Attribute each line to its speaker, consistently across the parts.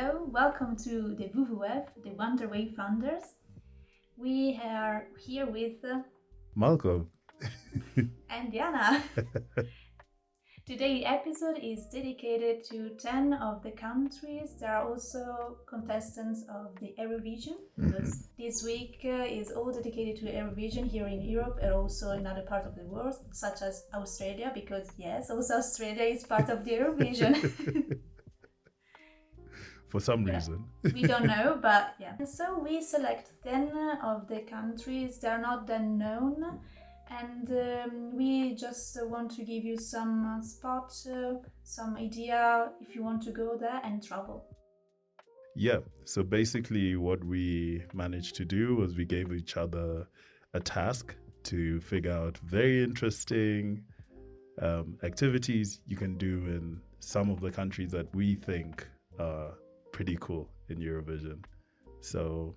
Speaker 1: Hello, welcome to the WWF, the Wandering Wayfinders. We are here with
Speaker 2: Malcolm.
Speaker 1: and Diana. Today's episode is dedicated to 10 of the countries. There are also contestants of the Eurovision, because this week is all dedicated to Eurovision here in Europe and also in other parts of the world, such as Australia, because yes, also Australia is part of the Eurovision.
Speaker 2: For some reason.
Speaker 1: We don't know, but yeah. And so we select 10 of the countries. They are not that known. And we just want to give you some spot, some idea if you want to go there and travel.
Speaker 2: Yeah, so basically what we managed to do was we gave each other a task to figure out very interesting activities you can do in some of the countries that we think are pretty cool in Eurovision. So,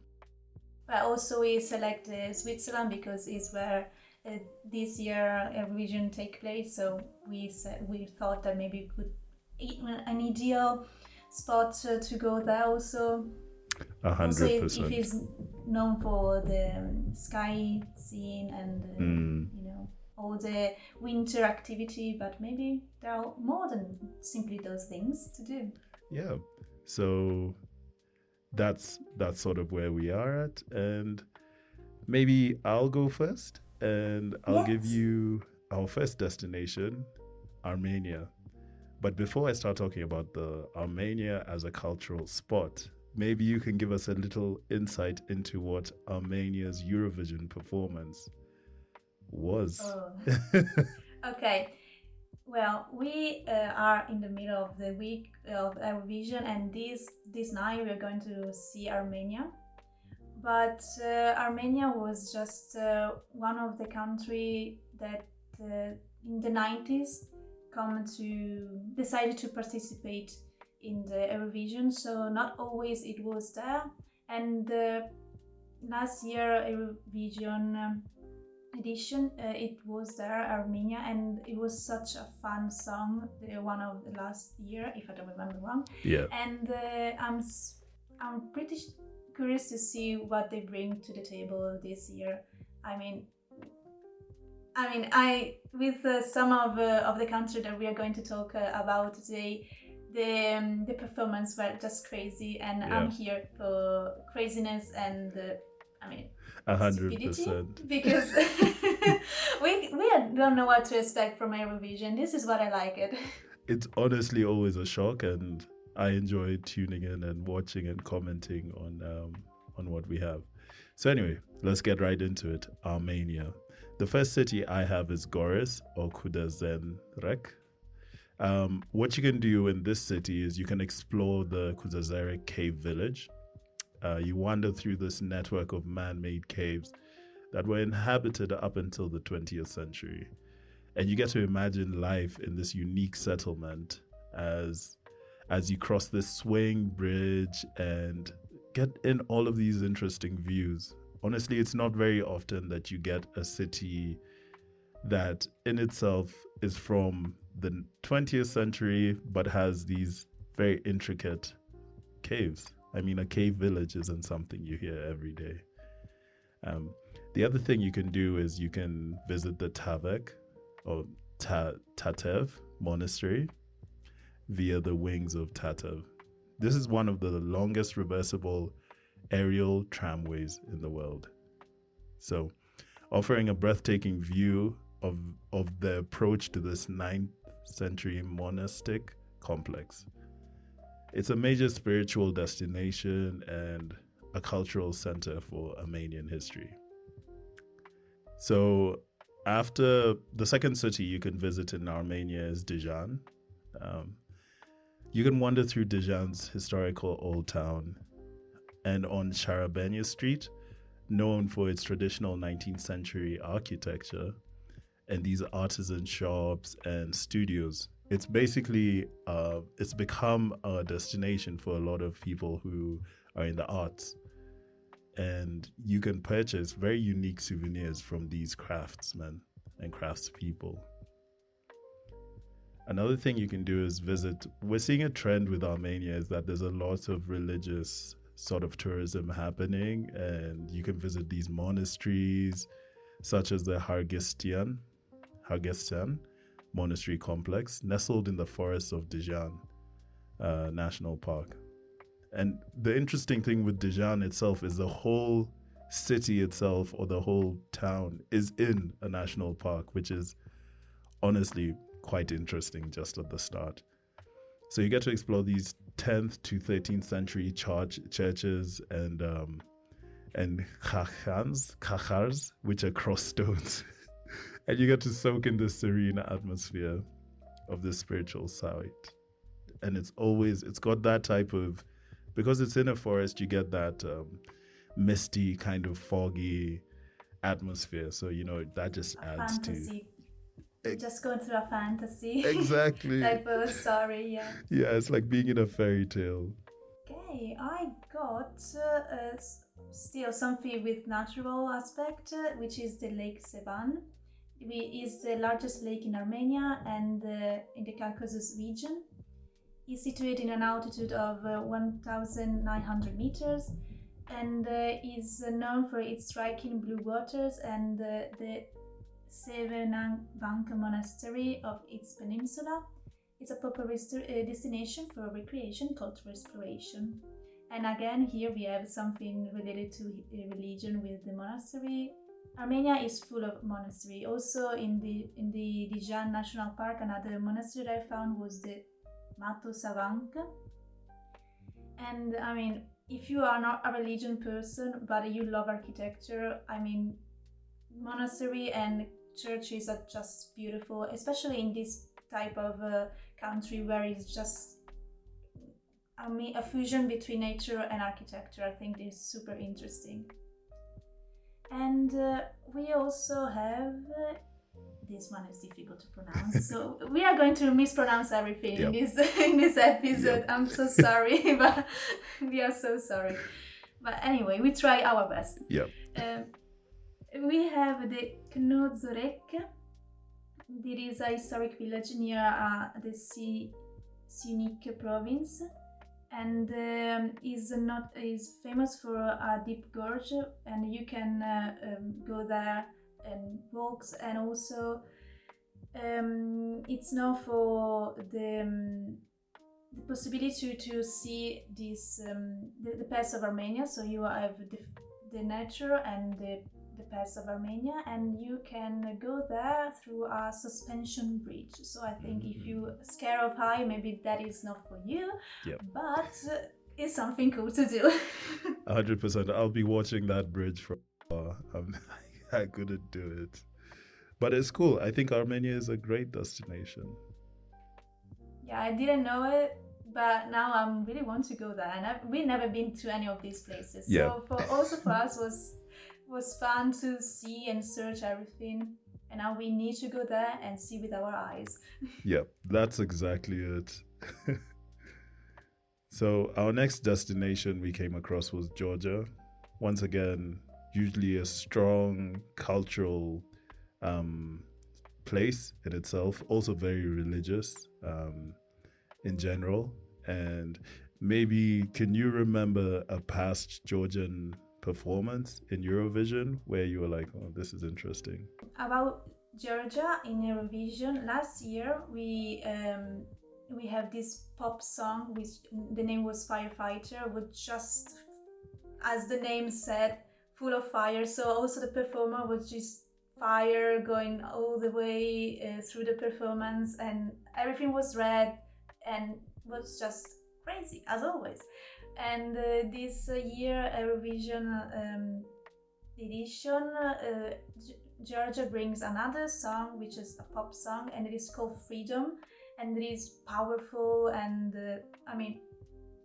Speaker 1: but also we select Switzerland because it's where this year Eurovision take place. So we thought that maybe could an ideal spot to go there also.
Speaker 2: 100%.
Speaker 1: Also, if it's known for the sky scene and all the winter activity, but maybe there are more than simply those things to do.
Speaker 2: Yeah. So that's sort of where we are at, and maybe I'll go first and I'll give you our first destination, Armenia. But before I start talking about the Armenia as a cultural spot, maybe you can give us a little insight into what Armenia's Eurovision performance was.
Speaker 1: Okay. Well, we are in the middle of the week of Eurovision, and this night we are going to see Armenia. But Armenia was just one of the countries that in the 90s decided to participate in the Eurovision. So not always it was there. And last year Eurovision edition, it was there, Armenia, and it was such a fun song, one of the last year, if I don't remember wrong.
Speaker 2: Yeah.
Speaker 1: And I'm pretty curious to see what they bring to the table this year. I mean, with some of the country that we are going to talk about today, the performance were just crazy, and I'm here for craziness and
Speaker 2: 100%.
Speaker 1: Because we don't know what to expect from Eurovision. This is what I like it.
Speaker 2: It's honestly always a shock, and I enjoy tuning in and watching and commenting on what we have. So anyway, let's get right into it. Armenia. The first city I have is Goris or Kudazerek. What you can do in this city is you can explore the Kudazerek cave village. You wander through this network of man-made caves that were inhabited up until the 20th century. And you get to imagine life in this unique settlement as you cross this swaying bridge and get in all of these interesting views. Honestly, it's not very often that you get a city that in itself is from the 20th century but has these very intricate caves. I mean, a cave village isn't something you hear every day. The other thing you can do is you can visit the Tavek or Tatev monastery via the wings of Tatev. This is one of the longest reversible aerial tramways in the world. So, offering a breathtaking view of the approach to this 9th century monastic complex. It's a major spiritual destination and a cultural center for Armenian history. So after the second city you can visit in Armenia is Dijan. You can wander through Dijan's historical old town and on Sharabenia Street, known for its traditional 19th century architecture and these artisan shops and studios. It's basically, it's become a destination for a lot of people who are in the arts. And you can purchase very unique souvenirs from these craftsmen and craftspeople. Another thing you can do is visit. We're seeing a trend with Armenia is that there's a lot of religious sort of tourism happening, and you can visit these monasteries, such as the Hargistan Monastery Complex, nestled in the forests of Dijan National Park. And the interesting thing with Dijan itself is the whole city itself, or the whole town, is in a national park, which is honestly quite interesting just at the start. So you get to explore these 10th to 13th century churches and khachars, which are crossed stones. And you get to soak in the serene atmosphere of the spiritual site. And it's got that type of, because it's in a forest, you get that misty, kind of foggy atmosphere. So, that just adds
Speaker 1: fantasy. Just going through a fantasy.
Speaker 2: Exactly.
Speaker 1: Type of story, yeah.
Speaker 2: Yeah, it's like being in a fairy tale.
Speaker 1: Okay, I got still something with natural aspect, which is the Lake Sevan. It is the largest lake in Armenia and in the Caucasus region. It's situated in an altitude of 1,900 meters and is known for its striking blue waters and the Sevenang monastery of its peninsula. It's a popular destination for recreation, cultural exploration. And again, here we have something related to religion with the monastery. Armenia is full of monastery. Also in the Dijan National Park, another monastery that I found was the Mato Savank. And I mean, if you are not a religion person but you love architecture, I mean, monastery and churches are just beautiful, especially in this type of country where it's just a fusion between nature and architecture. I think is super interesting. And we also have this one is difficult to pronounce, so we are going to mispronounce everything in this episode. I'm so sorry, but we are so sorry. But anyway, we try our best. We have the Knozorek. There is a historic village near the Syunik province, and is famous for a deep gorge, and you can go there and walks, and also it's known for the possibility to see this the pass of Armenia. So you have the nature and the pass of Armenia, and you can go there through a suspension bridge. So I think if you're scared of high, maybe that is not for you, but it's something cool to do.
Speaker 2: 100%. I'll be watching that bridge from far. I couldn't do it, but it's cool. I think Armenia is a great destination.
Speaker 1: Yeah, I didn't know it, but now I really want to go there, and we've never been to any of these places. So for us was fun to see and search everything, and now we need to go there and see with our eyes.
Speaker 2: Yep, that's exactly it. So our next destination we came across was Georgia. Once again, usually a strong cultural place in itself, also very religious in general. And maybe, can you remember a past Georgian performance in Eurovision where you were like, oh, this is interesting?
Speaker 1: About Georgia in Eurovision, last year we have this pop song which the name was Firefighter, which just, as the name said, full of fire. So also the performer was just fire going all the way through the performance, and everything was red and was just crazy as always. And this year Eurovision edition, Georgia brings another song which is a pop song, and it is called Freedom, and it is powerful and I mean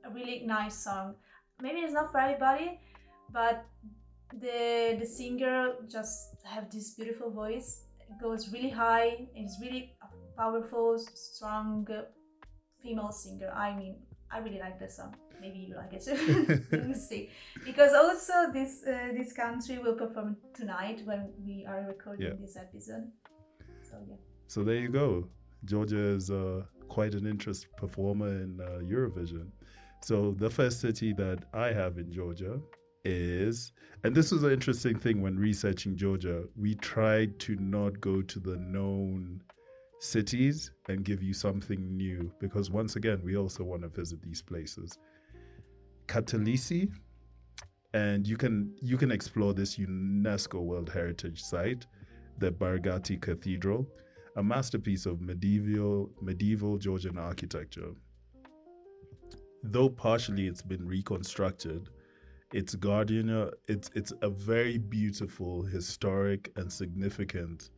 Speaker 1: a really nice song. Maybe it's not for everybody, but the singer just have this beautiful voice. It goes really high, and it's really a powerful, strong female singer. I mean, I really like the song. Maybe you like it too. We'll see. Because also this country will perform tonight when we are recording this episode. So yeah.
Speaker 2: So there you go. Georgia is quite an interesting performer in Eurovision. So the first city that I have in Georgia is, and this was an interesting thing when researching Georgia, we tried to not go to the known cities and give you something new, because once again, we also want to visit these places. Katowice, and you can explore this UNESCO World Heritage Site, the Bargati Cathedral, a masterpiece of medieval Georgian architecture. Though partially it's been reconstructed, it's a very beautiful, historic, and significant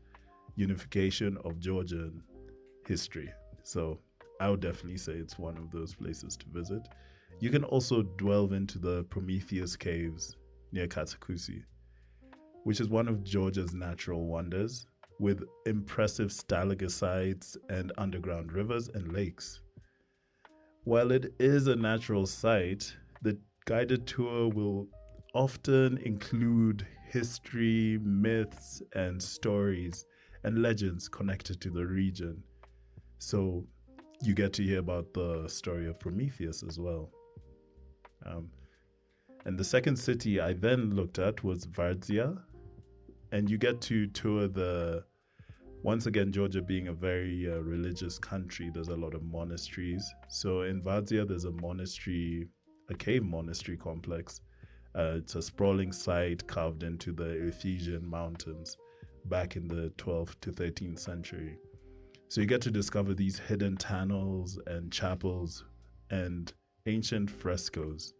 Speaker 2: unification of Georgian history. So I would definitely say it's one of those places to visit. You can also delve into the Prometheus Caves near Katakusi, which is one of Georgia's natural wonders, with impressive stalagmites and underground rivers and lakes. While it is a natural site, the guided tour will often include history, myths, and stories and legends connected to the region. So you get to hear about the story of Prometheus as well. And the second city I then looked at was Vardzia, and you get to tour once again, Georgia being a very religious country, there's a lot of monasteries. So in Vardzia, there's a cave monastery complex. It's a sprawling site carved into the Ephesian mountains back in the 12th to 13th century. So you get to discover these hidden tunnels and chapels and ancient frescoes.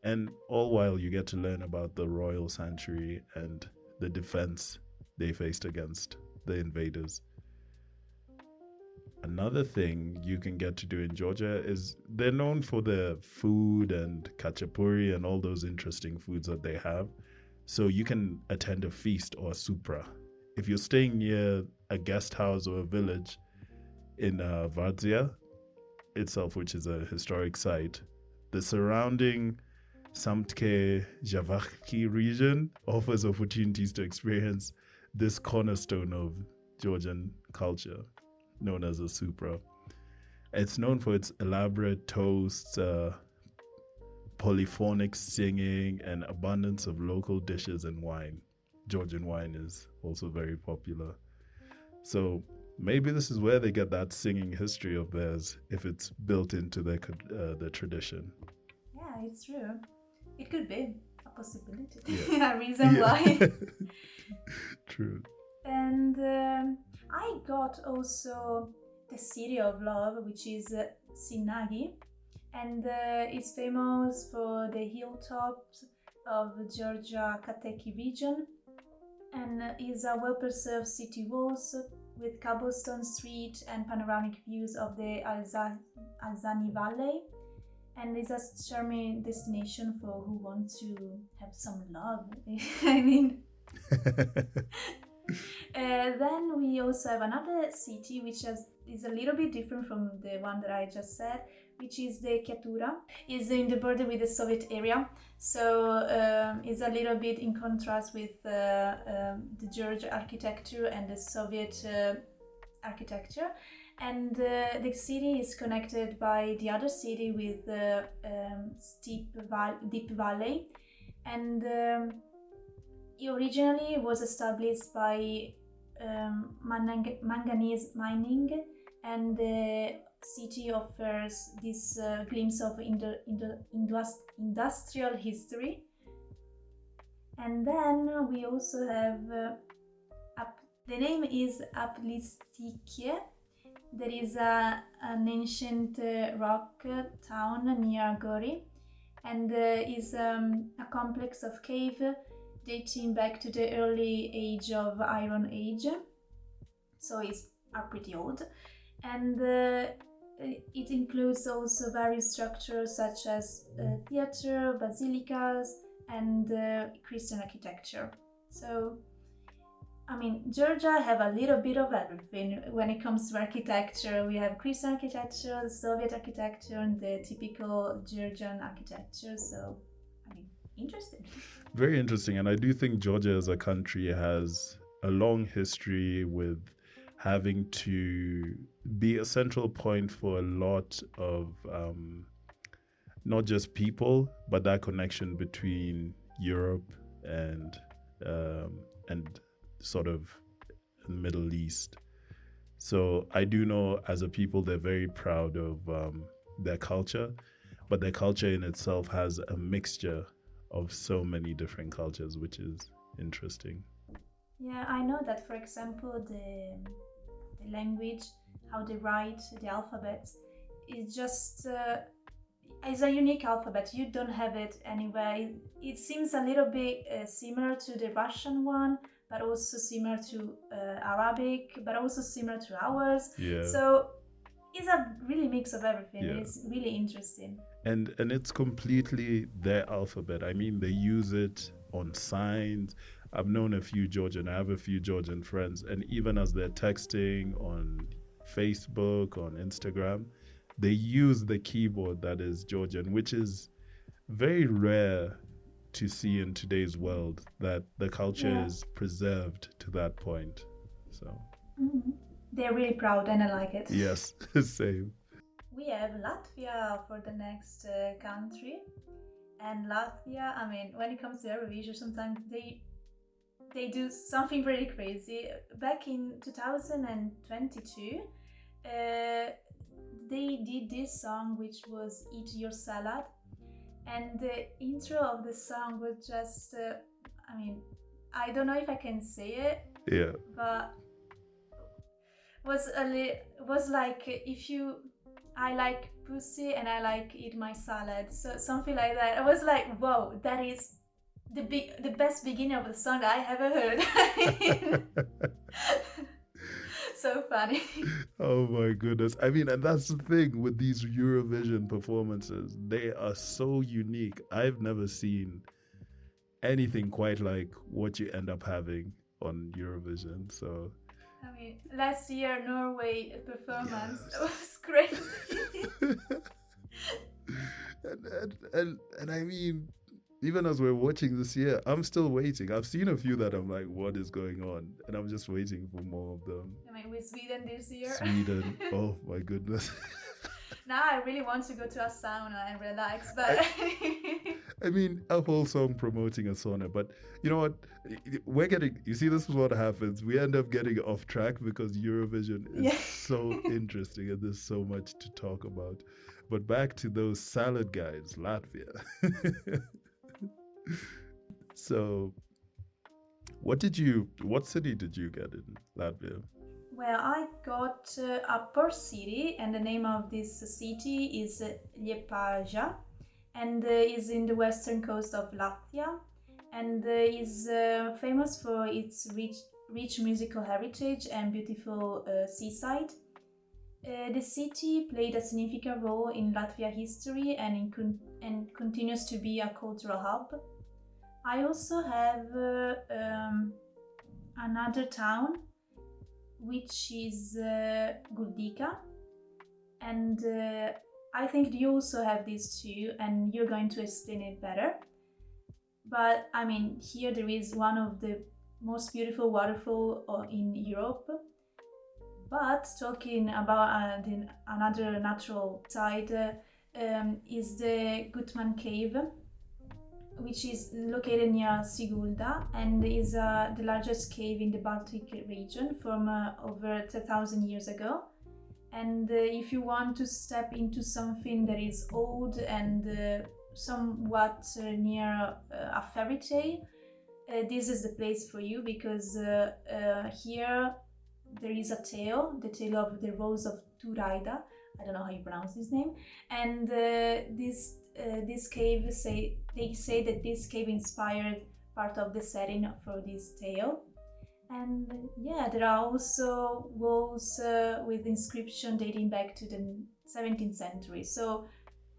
Speaker 2: And all while you get to learn about the royal sanctuary and the defense they faced against the invaders. Another thing you can get to do in Georgia is they're known for their food and khachapuri and all those interesting foods that they have. So you can attend a feast or a supra. If you're staying near a guest house or a village in Vardzia itself, which is a historic site, the surrounding Samtke Javaki region offers opportunities to experience this cornerstone of Georgian culture, known as a supra. It's known for its elaborate toasts, polyphonic singing, and abundance of local dishes and wine. Georgian wine is also very popular. So maybe this is where they get that singing history of theirs, if it's built into their tradition.
Speaker 1: Yeah, it's true. It could be a possibility.
Speaker 2: Yeah.
Speaker 1: A reason why.
Speaker 2: True.
Speaker 1: And I got also the City of Love, which is Sinagi, and it's famous for the hilltops of Georgia Kateki region, and is a well-preserved city walls with cobblestone street and panoramic views of the Alzani Valley, and is a charming destination for who want to have some love. I mean. Then we also have another city which is a little bit different from the one that I just said, which is the Ketura. It's in the border with the Soviet area, so it's a little bit in contrast with the Georgian architecture and the Soviet architecture. And the city is connected by the other city with the deep valley, and it originally was established by manganese mining, and the city offers this glimpse of industrial history. And then we also have the name is Aplistike. There is an ancient rock town near Gori, and is a complex of cave dating back to the early age of Iron Age, so it's pretty old. And it includes also various structures such as theater, basilicas, and Christian architecture. So, I mean, Georgia have a little bit of everything when it comes to architecture. We have Christian architecture, the Soviet architecture, and the typical Georgian architecture. So, I mean, interesting.
Speaker 2: Very interesting. And I do think Georgia as a country has a long history with having to be a central point for a lot of not just people, but that connection between Europe and sort of the Middle East. So I do know as a people they're very proud of their culture, but their culture in itself has a mixture of so many different cultures, which is interesting.
Speaker 1: Yeah, I know that, for example, the language, how they write the alphabet, is just is a unique alphabet. You don't have it anywhere. It seems a little bit similar to the Russian one, but also similar to Arabic, but also similar to ours.
Speaker 2: Yeah.
Speaker 1: So it's a really mix of everything.
Speaker 2: Yeah.
Speaker 1: It's really interesting.
Speaker 2: And it's completely their alphabet. I mean, they use it on signs. I've known a few Georgian, I have a few Georgian friends, and even as they're texting on Facebook, on Instagram, they use the keyboard that is Georgian, which is very rare to see in today's world, that the culture is preserved to that point. So
Speaker 1: they're really proud, and I like it.
Speaker 2: Yes, same.
Speaker 1: We have Latvia for the next country, and Latvia, I mean, when it comes to Eurovision, sometimes they do something really crazy. Back in 2022, they did this song which was Eat Your Salad, and the intro of the song was just, I mean, I don't know if I can say it, but was like I like pussy and I like eat my salad, so something like that. I was like, whoa, that is the best beginning of the song I ever heard. So funny.
Speaker 2: Oh my goodness. I mean, and that's the thing with these Eurovision performances. They are so unique. I've never seen anything quite like what you end up having on Eurovision. So
Speaker 1: I mean, last year Norway performance was crazy.
Speaker 2: and I mean, even as we're watching this year, I'm still waiting. I've seen a few that I'm like, what is going on? And I'm just waiting for more of them.
Speaker 1: I mean, with Sweden this year.
Speaker 2: Sweden, oh my goodness.
Speaker 1: Now I really want to go to a sauna and relax, but
Speaker 2: I mean, a whole song promoting a sauna, but you know what? You see, this is what happens. We end up getting off track because Eurovision is so interesting and there's so much to talk about. But back to those salad guys, Latvia. So, what city did you get in Latvia?
Speaker 1: Well, I got a port city, and the name of this city is Liepaja, and is in the western coast of Latvia, and is famous for its rich musical heritage and beautiful seaside. The city played a significant role in Latvia history and continues to be a cultural hub. I also have another town, which is Guldika, and I think you also have these two, and you're going to explain it better. But I mean, here there is one of the most beautiful waterfall in Europe. But talking about another natural side is the Gutman Cave, which is located near Sigulda and is the largest cave in the Baltic region from over 10,000 years ago. And if you want to step into something that is old and somewhat near a fairy tale, this is the place for you, because here there is a tale, the tale of the Rose of Turaida. I don't know how you pronounce this name. And this cave, they say that this cave inspired part of the setting for this tale. And yeah, there are also walls with inscription dating back to the 17th century. So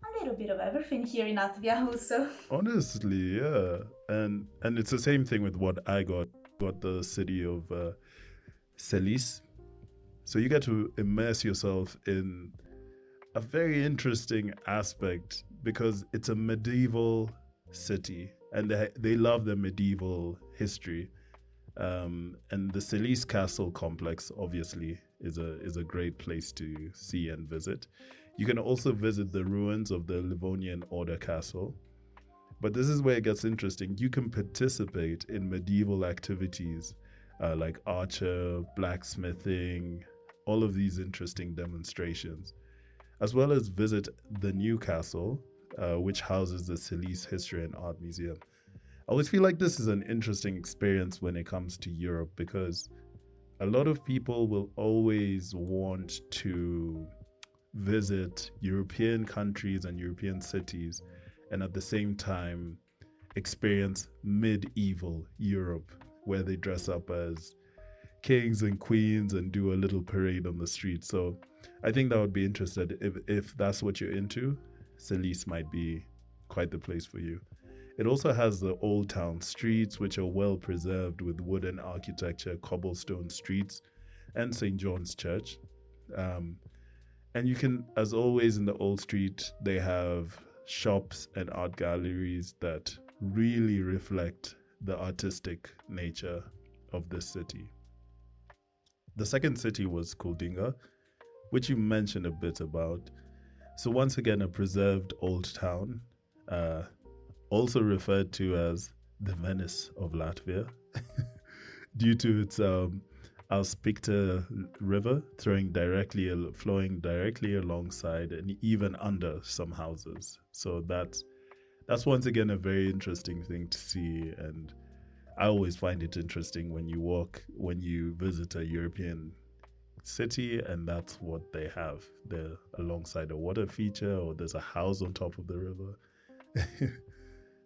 Speaker 1: a little bit of everything here in Latvia also.
Speaker 2: Honestly, yeah. And it's the same thing with what I got the city of Selis. So you get to immerse yourself in a very interesting aspect because it's a medieval city and they love the medieval history. And the Selis Castle complex, obviously, is a great place to see and visit. You can also visit the ruins of the Livonian Order Castle. But this is where it gets interesting. You can participate in medieval activities like archer, blacksmithing, all of these interesting demonstrations, as well as visit the new castle, which houses the Silice History and Art Museum. I always feel like this is an interesting experience when it comes to Europe, because a lot of people will always want to visit European countries and European cities, and at the same time experience medieval Europe, where they dress up as kings and queens and do a little parade on the street. So I think that would be interesting. If that's what you're into, Silice might be quite the place for you. It also has the old town streets, which are well preserved with wooden architecture, cobblestone streets, and St. John's Church. And you can, as always in the old street, they have shops and art galleries that really reflect the artistic nature of this city. The second city was Kuldinga, which you mentioned a bit about. So once again, a preserved old town, also referred to as the Venice of Latvia, due to its Alspikta River flowing directly alongside and even under some houses. So that's once again a very interesting thing to see, and I always find it interesting when you visit a European city and that's what they have. They're alongside a water feature, or there's a house on top of the river.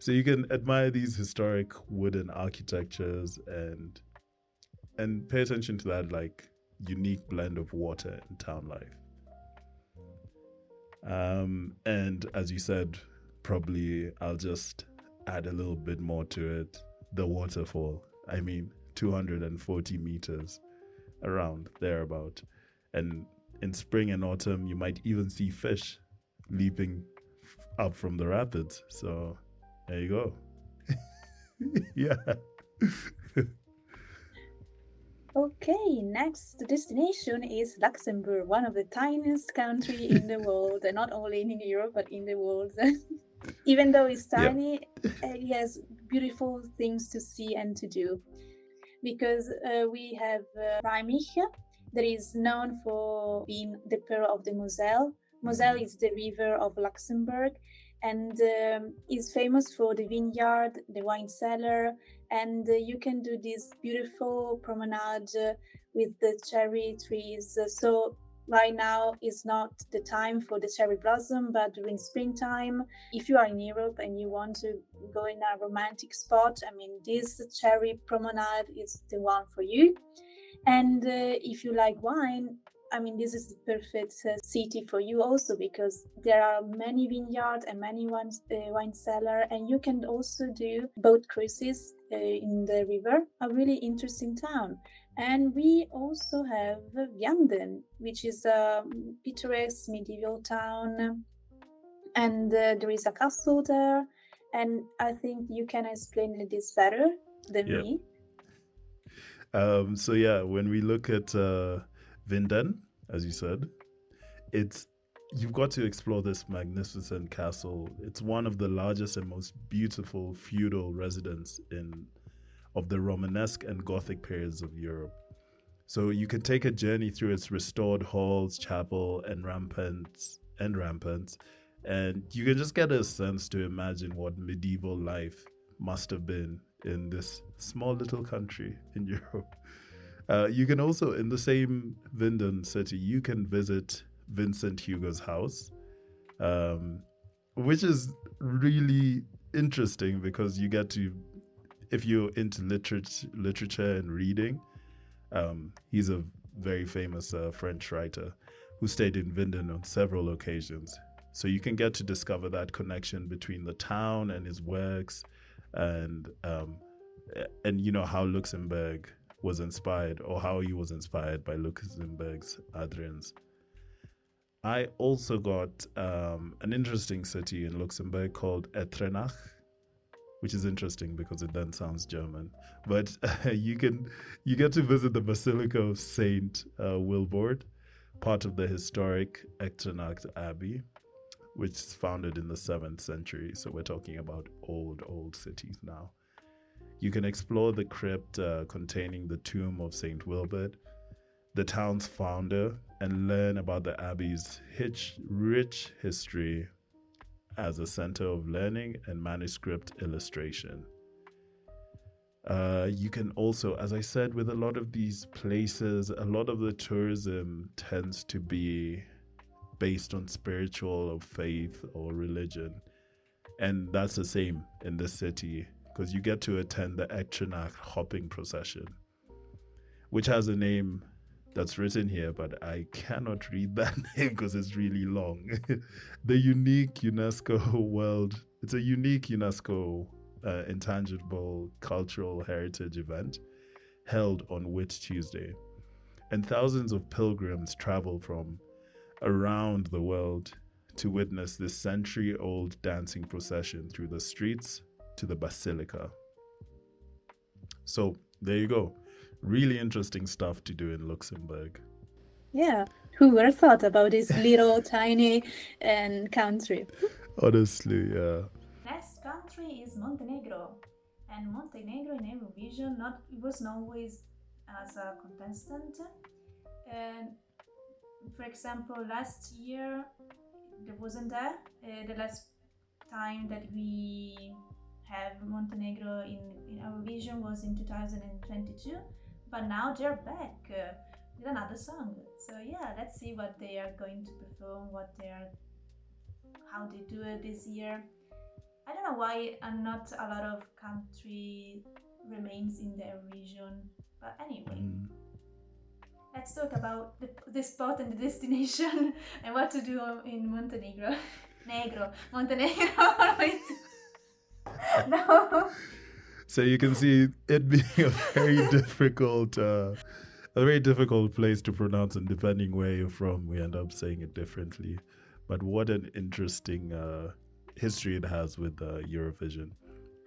Speaker 2: So you can admire these historic wooden architectures and pay attention to that like unique blend of water and town life. And as you said, probably I'll just add a little bit more to it. The waterfall. I mean, 240 meters around, thereabout. And in spring and autumn, you might even see fish leaping up from the rapids. So there you go. Yeah.
Speaker 1: Okay, next destination is Luxembourg, one of the tiniest country in the world, and not only in Europe but in the world. Even though it's tiny, it has beautiful things to see and to do. Because we have Rheimich, that is known for being the pearl of the Moselle. Moselle is the river of Luxembourg, and is famous for the vineyard, the wine cellar, and you can do this beautiful promenade with the cherry trees. So right now is not the time for the cherry blossom, but during springtime, if you are in Europe and you want to go in a romantic spot, I mean, this cherry promenade is the one for you. And if you like wine, I mean, this is the perfect city for you also, because there are many vineyards and many wine cellar, and you can also do boat cruises in the river, a really interesting town. And we also have Vianden, which is a picturesque medieval town, and there is a castle there, and I think you can explain this better than me.
Speaker 2: So yeah, when we look at Vinden, as you said, you've got to explore this magnificent castle. It's one of the largest and most beautiful feudal residences of the Romanesque and Gothic periods of Europe. So you can take a journey through its restored halls, chapel, and ramparts, and you can just get a sense to imagine what medieval life must have been in this small little country in Europe. You can also, in the same Vinden city, you can visit Vincent Hugo's house, which is really interesting because you get to, if you're into literature and reading, he's a very famous French writer who stayed in Vinden on several occasions. So you can get to discover that connection between the town and his works, and you know how Luxembourg was inspired, or how he was inspired by Luxembourg's Adrians. I also got an interesting city in Luxembourg called Etrenach, which is interesting because it then sounds German. But you get to visit the Basilica of Saint Wilbrord, part of the historic Echternach Abbey, which is founded in the 7th century. So we're talking about old cities now. You can explore the crypt containing the tomb of Saint Wilbert, the town's founder, and learn about the abbey's rich history as a center of learning and manuscript illustration. You can also, as I said, with a lot of these places, a lot of the tourism tends to be based on spiritual or faith or religion. And that's the same in this city, because you get to attend the Echternach hopping procession, which has a name that's written here, but I cannot read that name because it's really long. It's a unique UNESCO intangible cultural heritage event held on Whit Tuesday. And thousands of pilgrims travel from around the world to witness this century-old dancing procession through the streets to the Basilica. So there you go. Really interesting stuff to do in Luxembourg.
Speaker 1: Yeah, who would have thought about this little tiny country?
Speaker 2: Honestly, yeah.
Speaker 1: Next country is Montenegro. And Montenegro in Eurovision was not always as a contestant. And for example, last year there wasn't there. The last time that we have Montenegro in Eurovision was in 2022. But now they're back with another song. So yeah, let's see what they are going to perform, how they do it this year. I don't know why not a lot of country remains in the Eurovision, but anyway. Let's talk about the spot and the destination and what to do in Montenegro. Montenegro. No.
Speaker 2: So you can see it being a very difficult place to pronounce, and depending where you're from, we end up saying it differently. But what an interesting history it has with Eurovision,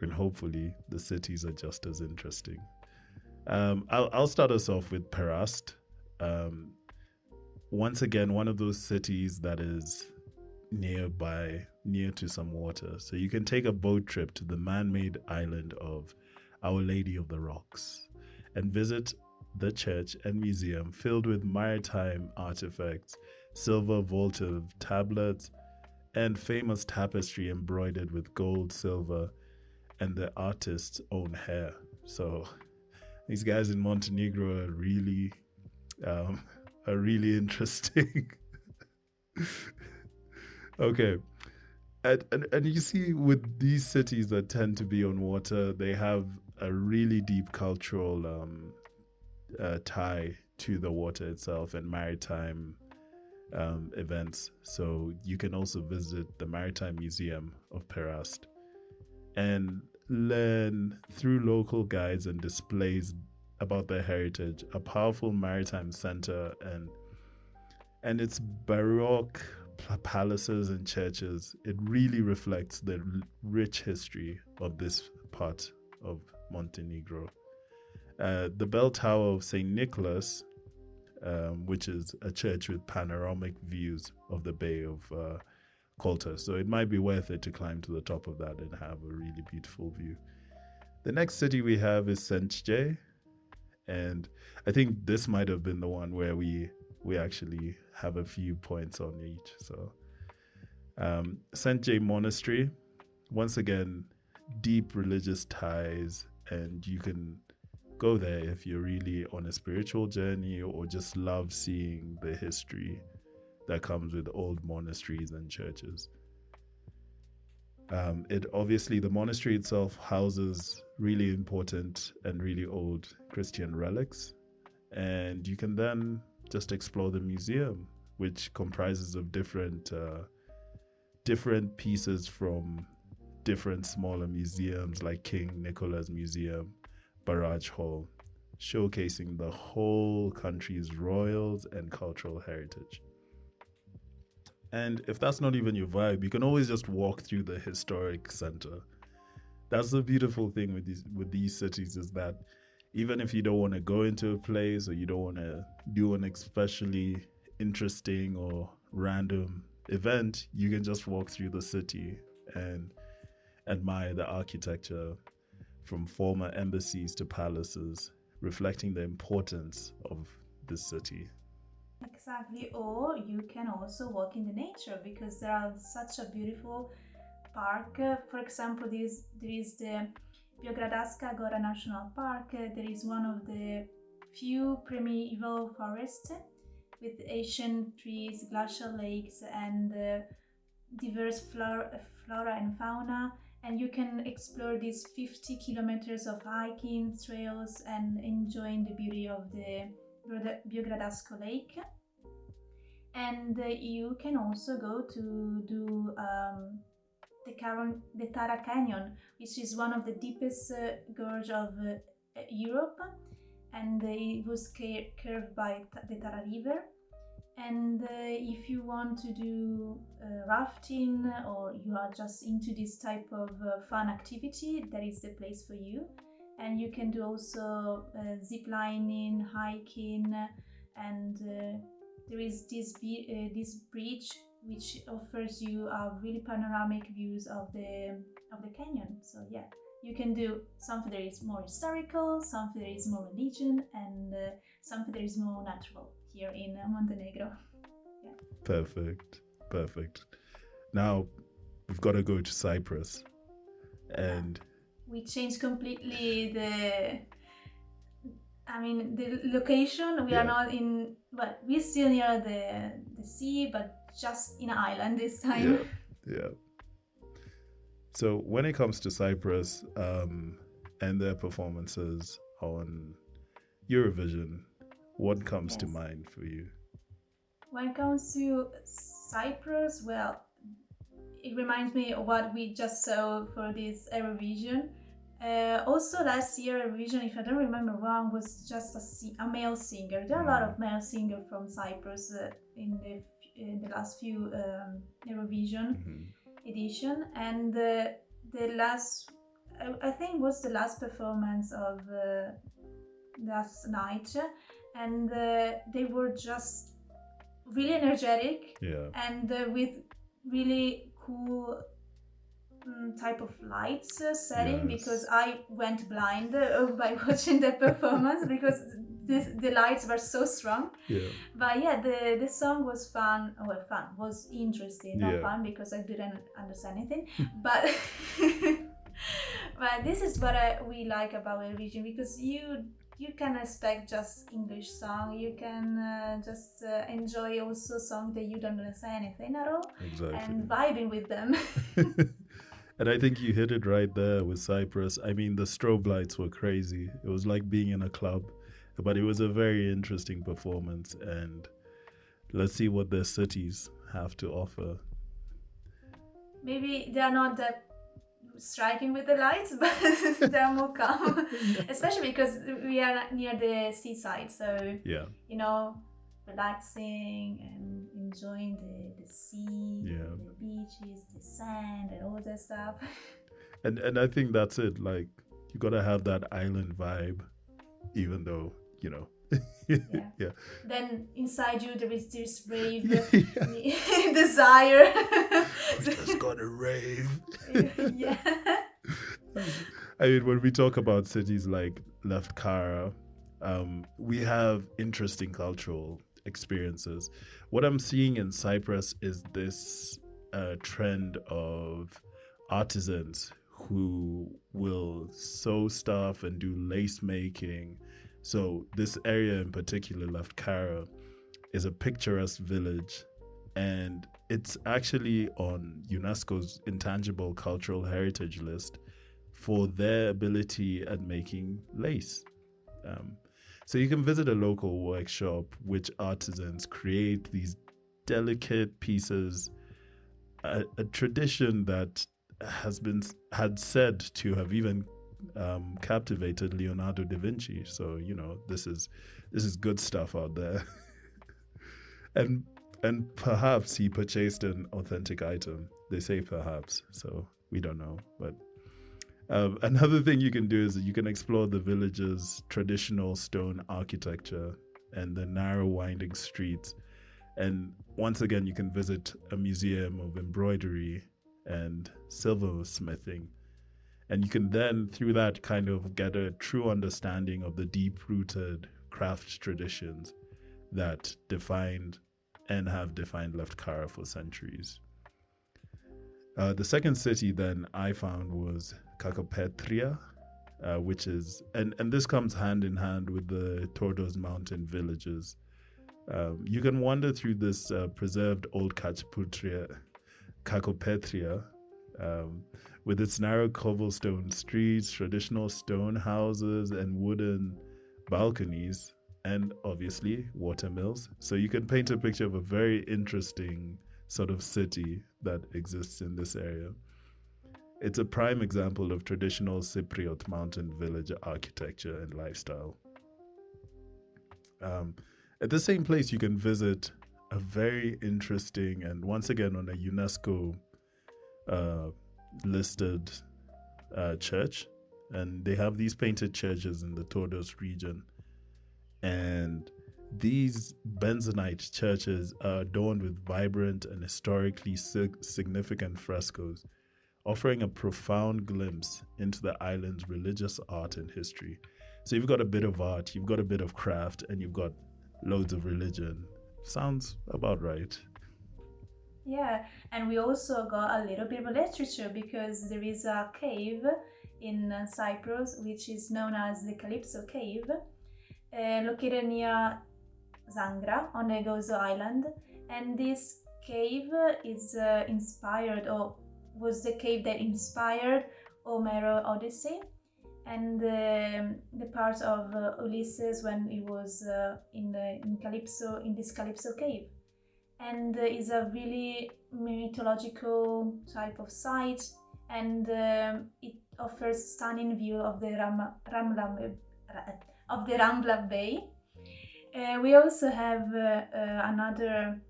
Speaker 2: and hopefully the cities are just as interesting. I'll start us off with Perast. Once again, one of those cities that is near to some water. So you can take a boat trip to the man-made island of Our Lady of the Rocks and visit the church and museum filled with maritime artifacts, silver votive tablets, and famous tapestry embroidered with gold, silver, and the artist's own hair. So these guys in Montenegro are really interesting. Okay. And you see, with these cities that tend to be on water, they have a really deep cultural tie to the water itself and maritime events. So you can also visit the Maritime Museum of Perast and learn through local guides and displays about their heritage, a powerful maritime center and its Baroque palaces and churches. It really reflects the rich history of this part of Montenegro. The bell tower of St. Nicholas, which is a church with panoramic views of the Bay of Kolta. So it might be worth it to climb to the top of that and have a really beautiful view. The next city we have is Sentje. And I think this might have been the one where we actually have a few points on each. So Sentje Monastery, once again, deep religious ties, and you can go there if you're really on a spiritual journey or just love seeing the history that comes with old monasteries and churches. The monastery itself houses really important and really old Christian relics, and you can then just explore the museum, which comprises of different pieces from different smaller museums like King Nicholas Museum, Barrage Hall, showcasing the whole country's royals and cultural heritage. And if that's not even your vibe, you can always just walk through the historic center. That's the beautiful thing with these cities, is that even if you don't want to go into a place, or you don't want to do an especially interesting or random event, you can just walk through the city and admire the architecture, from former embassies to palaces, reflecting the importance of this city.
Speaker 1: Exactly. Or you can also walk in the nature, because there are such a beautiful park. For example, there is the Biogradaska Gora National Park. There is one of the few primeval forests with ancient trees, glacial lakes, and diverse flora and fauna. And you can explore these 50 kilometers of hiking trails and enjoying the beauty of the Biogradasko Lake. And you can also go to do the Tara Canyon, which is one of the deepest gorge of Europe, and it was curved by the Tara River. And if you want to do rafting, or you are just into this type of fun activity, that is the place for you. And you can do also zip lining, hiking, and there is this bridge which offers you really panoramic views of the canyon. So yeah, you can do something that is more historical, something that is more religion, and something that is more natural here in Montenegro. Yeah.
Speaker 2: Perfect. Now we've got to go to Cyprus, and
Speaker 1: we changed completely the location. We are not in, but we're still near the sea, but just in an island this time.
Speaker 2: Yeah. So when it comes to Cyprus and their performances on Eurovision, what comes to mind for you?
Speaker 1: When it comes to Cyprus, well, it reminds me of what we just saw for this Eurovision. Also last year Eurovision, if I don't remember wrong, was just a male singer. There are a lot of male singers from Cyprus in the last few Eurovision edition, and the last, I think, was the last performance of last night, and they were just really energetic, and with really cool type of lights setting, because I went blind by watching the performance because the lights were so strong. But yeah, the song was was interesting, not fun because I didn't understand anything. But but this is what we like about Eurovision, because you can expect just English song, you can just enjoy also songs that you don't understand anything at all, and vibing with them.
Speaker 2: And I think you hit it right there with Cyprus. I mean, the strobe lights were crazy. It was like being in a club, but it was a very interesting performance, and let's see what their cities have to offer.
Speaker 1: Maybe they are not that striking with the lights, but they're more calm, especially because we are near the seaside, so relaxing and enjoying the sea, the beaches, the sand, and all that stuff.
Speaker 2: And I think that's it. Like, you gotta have that island vibe, even though
Speaker 1: Then inside you there is this rave desire.
Speaker 2: We're just gonna rave.
Speaker 1: Yeah.
Speaker 2: I mean, when we talk about cities like Lefkara, we have interesting cultural experiences. What I'm seeing in Cyprus is this trend of artisans who will sew stuff and do lace making. So this area in particular, Lefkara, is a picturesque village, and it's actually on UNESCO's Intangible Cultural Heritage list for their ability at making lace. So you can visit a local workshop which artisans create these delicate pieces, a tradition that had said to have even captivated Leonardo da Vinci. So this is good stuff out there. and perhaps he purchased an authentic item. They say perhaps, so we don't know. But Another thing you can do is that you can explore the village's traditional stone architecture and the narrow winding streets. And once again, you can visit a museum of embroidery and silversmithing. And you can then, through that, kind of get a true understanding of the deep-rooted craft traditions that defined and have defined Lefkara for centuries. The second city then I found was Kakopetria, which is, and this comes hand in hand with the Tordos mountain villages. You can wander through this preserved old Kakopetria, with its narrow cobblestone streets, traditional stone houses, and wooden balconies, and obviously watermills. So you can paint a picture of a very interesting sort of city that exists in this area. It's a prime example of traditional Cypriot mountain village architecture and lifestyle. At the same place, you can visit a very interesting, and once again on a UNESCO listed church, and they have these painted churches in the Tordos region, and these Benzonite churches are adorned with vibrant and historically significant frescoes, offering a profound glimpse into the island's religious art and history. So you've got a bit of art, you've got a bit of craft, and you've got loads of religion. Sounds about right.
Speaker 1: Yeah, and we also got a little bit of literature because there is a cave in Cyprus which is known as the Calypso Cave, located near Zangra on the Gozo Island. And this cave is inspired, or was the cave that inspired Homer's Odyssey, and the part of Ulysses when he was in this Calypso cave. And is a really mythological type of site, and it offers stunning view of the Rambla Bay. We also have another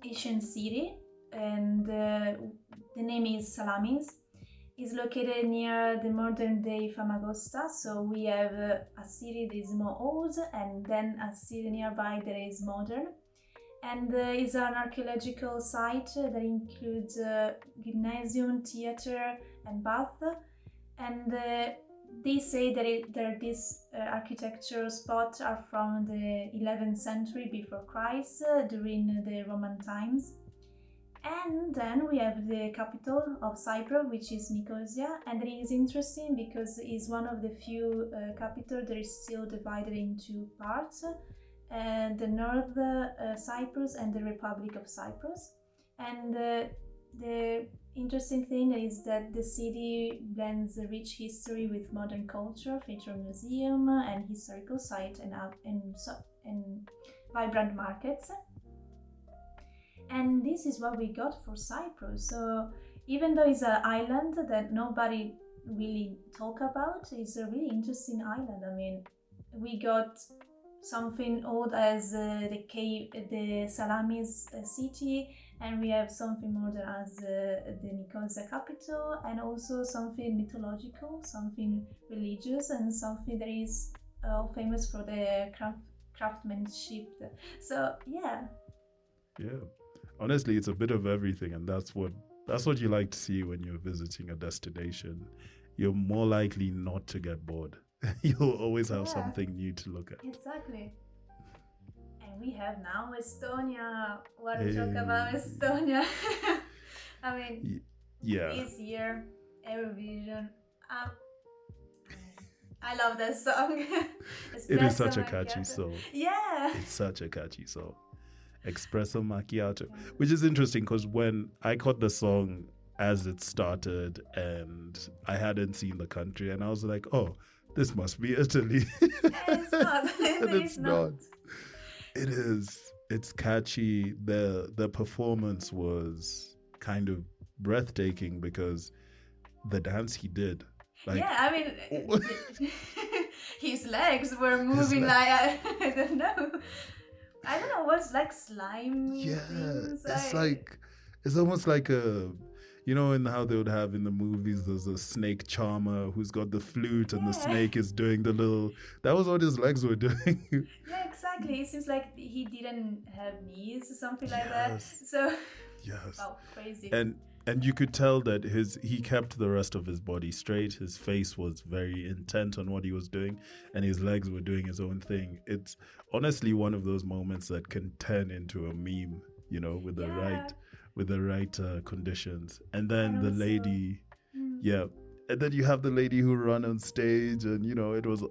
Speaker 1: ancient city, and the name is Salamis. It's located near the modern day Famagosta. So we have a city that is more old, and then a city nearby that is modern. And is an archaeological site that includes gymnasium, theater, and bath. And they say that these architectural spots are from the 11th century before Christ, during the Roman times. And then we have the capital of Cyprus, which is Nicosia, and it is interesting because it's one of the few capitals that is still divided into parts. The North Cyprus and the Republic of Cyprus. And the interesting thing is that the city blends the rich history with modern culture, featuring museum and historical sites and vibrant markets. And this is what we got for Cyprus. So even though it's an island that nobody really talk about, it's a really interesting island. I mean, we got something old as the Salamis city, and we have something modern as the Nicosia capital, and also something mythological, something religious, and something that is famous for the craftsmanship. So yeah.
Speaker 2: Honestly, it's a bit of everything, and that's what you like to see when you're visiting a destination. You're more likely not to get bored. You'll always have something new to look at.
Speaker 1: Exactly. And we have now Estonia. What to talk about Estonia? I mean, this year, Eurovision. I love that song.
Speaker 2: It is such a catchy song.
Speaker 1: Yeah.
Speaker 2: It's such a catchy song. Espresso Macchiato. Which is interesting because when I caught the song as it started and I hadn't seen the country, and I was like, oh, this must be Italy.
Speaker 1: It's not.
Speaker 2: And it's not. It is. It's catchy. The performance was kind of breathtaking because the dance he did.
Speaker 1: I mean, his legs were moving like, I don't know. I don't know what's like slime.
Speaker 2: Yeah,
Speaker 1: things.
Speaker 2: it's like, it's almost like you know, in how they would have in the movies, there's a snake charmer who's got the flute and the snake is doing the little. That was what his legs were doing.
Speaker 1: Yeah, exactly. It seems like he didn't have knees or something like that. So,
Speaker 2: yes,
Speaker 1: wow, crazy.
Speaker 2: And you could tell that he kept the rest of his body straight. His face was very intent on what he was doing, and his legs were doing his own thing. It's honestly one of those moments that can turn into a meme, you know, with the right conditions. And then the lady, and then you have the lady who ran on stage, and you know, it was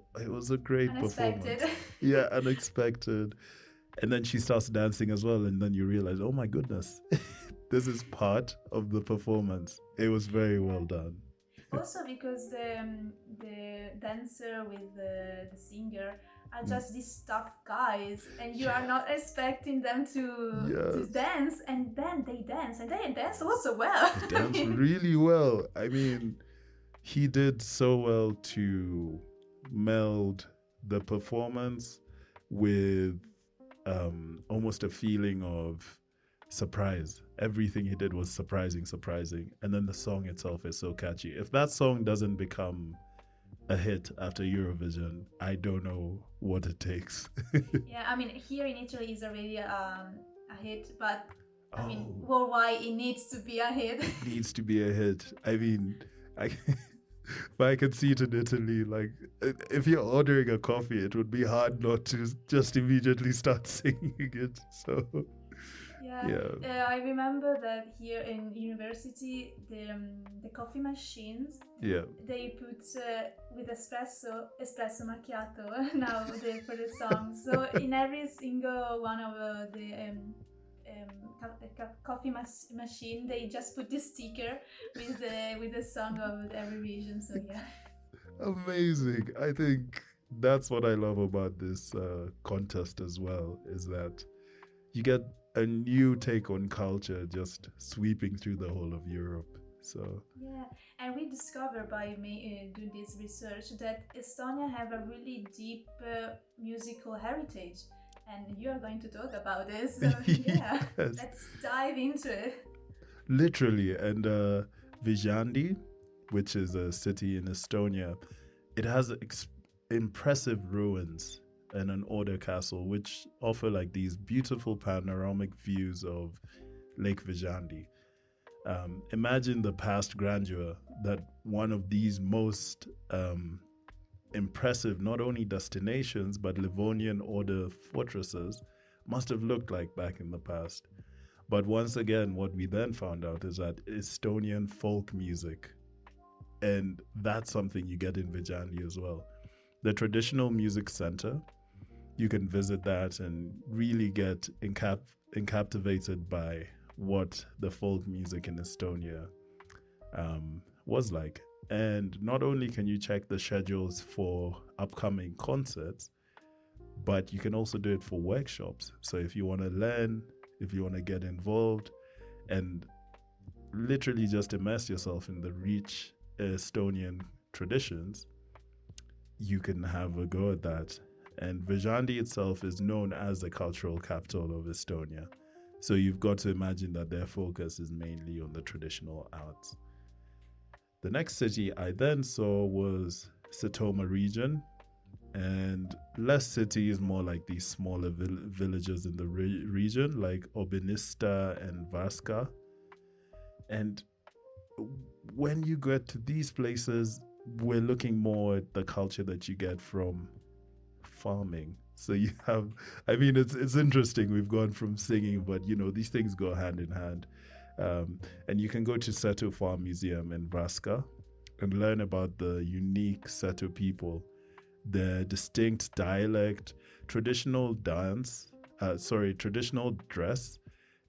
Speaker 2: a great performance. Yeah, unexpected. And then she starts dancing as well, and then you realize, oh my goodness. This is part of the performance. It was very well done.
Speaker 1: Also because the dancer with the singer are just these tough guys, and you are not expecting them to dance, and then they dance, and they dance also well.
Speaker 2: They dance really well. I mean, he did so well to meld the performance with almost a feeling of surprise. Everything he did was surprising, and then the song itself is so catchy. If that song doesn't become a hit after Eurovision, I don't know what it takes.
Speaker 1: Yeah, I mean, here in Italy is already a hit, but I mean, worldwide it needs to be a hit.
Speaker 2: It needs to be a hit. I mean, but I can see it in Italy. Like, if you're ordering a coffee, it would be hard not to just immediately start singing it. So.
Speaker 1: Yeah. I remember that here in university, the coffee machines, they put with espresso macchiato now for the song. So in every single one of the coffee machine, they just put this sticker with the song of Eurovision. So yeah.
Speaker 2: Amazing. I think that's what I love about this contest as well, is that you get a new take on culture just sweeping through the whole of Europe. So
Speaker 1: yeah, and we discovered by doing this research that Estonia have a really deep musical heritage, and you are going to talk about this. So yeah, let's dive into it.
Speaker 2: Literally, and Viljandi, which is a city in Estonia, it has impressive ruins and an order castle, which offer like these beautiful panoramic views of Lake Viljandi. Imagine the past grandeur that one of these most impressive, not only destinations, but Livonian order fortresses must have looked like back in the past. But once again, what we then found out is that Estonian folk music, and that's something you get in Viljandi as well. The traditional music center, you can visit that and really get captivated by what the folk music in Estonia was like. And not only can you check the schedules for upcoming concerts, but you can also do it for workshops. So if you want to learn, if you want to get involved, and literally just immerse yourself in the rich Estonian traditions, you can have a go at that. And Viljandi itself is known as the cultural capital of Estonia. So you've got to imagine that their focus is mainly on the traditional arts. The next city I then saw was Setomaa region, and less cities, more like these smaller villages in the region, like Obinista and Varska. And when you get to these places, we're looking more at the culture that you get from farming. So you have, I mean, it's interesting. We've gone from singing, but you know, these things go hand in hand. And you can go to Seto Farm Museum in Varska and learn about the unique Seto people, their distinct dialect, traditional dress,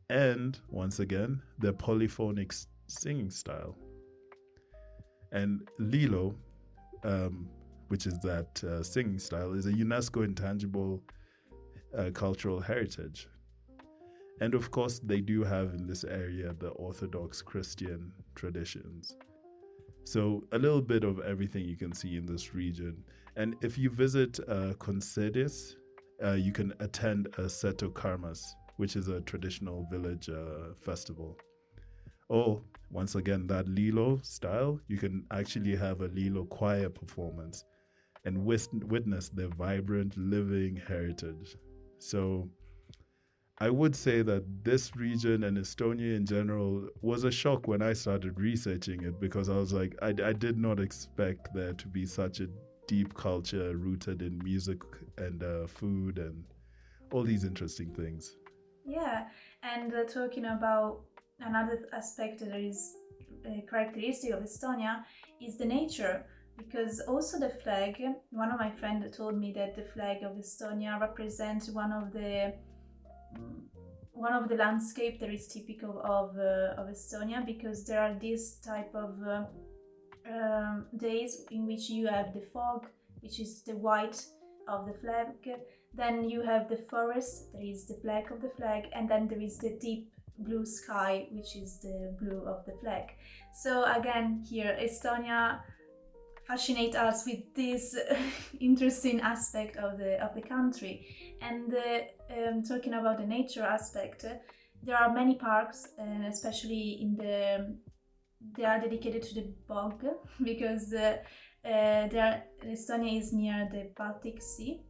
Speaker 2: and once again, their polyphonic singing style. And Lilo, which is that singing style, is a UNESCO intangible cultural heritage. And of course, they do have in this area the Orthodox Christian traditions. So a little bit of everything you can see in this region. And if you visit Consedis, you can attend a Seto Karmas, which is a traditional village festival. Or once again, that Lilo style, you can actually have a Lilo choir performance and witness their vibrant living heritage. So I would say that this region and Estonia in general was a shock when I started researching it, because I was like, I did not expect there to be such a deep culture rooted in music and food and all these interesting things.
Speaker 1: Yeah, and talking about another aspect that is characteristic of Estonia is the nature, because also the flag, one of my friends told me that the flag of Estonia represents one of the landscape that is typical of Estonia, because there are this type of days in which you have the fog, which is the white of the flag, then you have the forest, that is the black of the flag, and then there is the deep blue sky, which is the blue of the flag. So again, here Estonia fascinate us with this interesting aspect of the country. And talking about the nature aspect, there are many parks, especially they are dedicated to the bog, because Estonia is near the Baltic Sea.